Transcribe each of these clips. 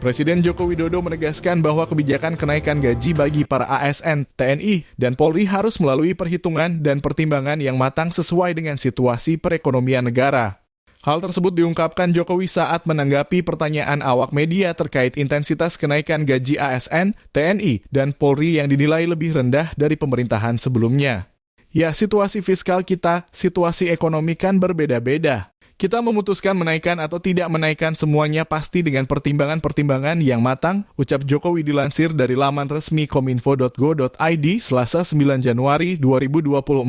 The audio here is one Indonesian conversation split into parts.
Presiden Joko Widodo menegaskan bahwa kebijakan kenaikan gaji bagi para ASN, TNI, dan Polri harus melalui perhitungan dan pertimbangan yang matang sesuai dengan situasi perekonomian negara. Hal tersebut diungkapkan Jokowi saat menanggapi pertanyaan awak media terkait intensitas kenaikan gaji ASN, TNI, dan Polri yang dinilai lebih rendah dari pemerintahan sebelumnya. Ya, situasi fiskal kita, situasi ekonomi kan berbeda-beda. Kita memutuskan menaikkan atau tidak menaikkan semuanya pasti dengan pertimbangan-pertimbangan yang matang, ucap Jokowi dilansir dari laman resmi kominfo.go.id Selasa 9 Januari 2024.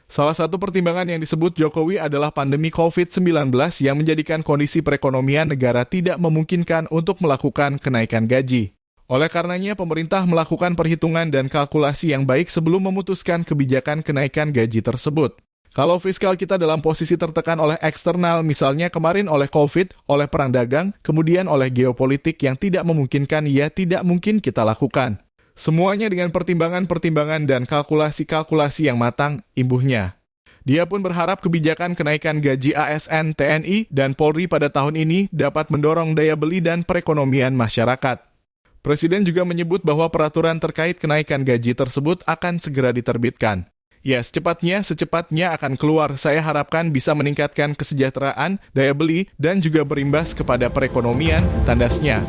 Salah satu pertimbangan yang disebut Jokowi adalah pandemi COVID-19 yang menjadikan kondisi perekonomian negara tidak memungkinkan untuk melakukan kenaikan gaji. Oleh karenanya, pemerintah melakukan perhitungan dan kalkulasi yang baik sebelum memutuskan kebijakan kenaikan gaji tersebut. Kalau fiskal kita dalam posisi tertekan oleh eksternal, misalnya kemarin oleh COVID, oleh perang dagang, kemudian oleh geopolitik yang tidak memungkinkan, ya tidak mungkin kita lakukan. Semuanya dengan pertimbangan-pertimbangan dan kalkulasi-kalkulasi yang matang, imbuhnya. Dia pun berharap kebijakan kenaikan gaji ASN, TNI, dan Polri pada tahun ini dapat mendorong daya beli dan perekonomian masyarakat. Presiden juga menyebut bahwa peraturan terkait kenaikan gaji tersebut akan segera diterbitkan. Ya, secepatnya akan keluar. Saya harapkan bisa meningkatkan kesejahteraan, daya beli, dan juga berimbas kepada perekonomian, tandasnya.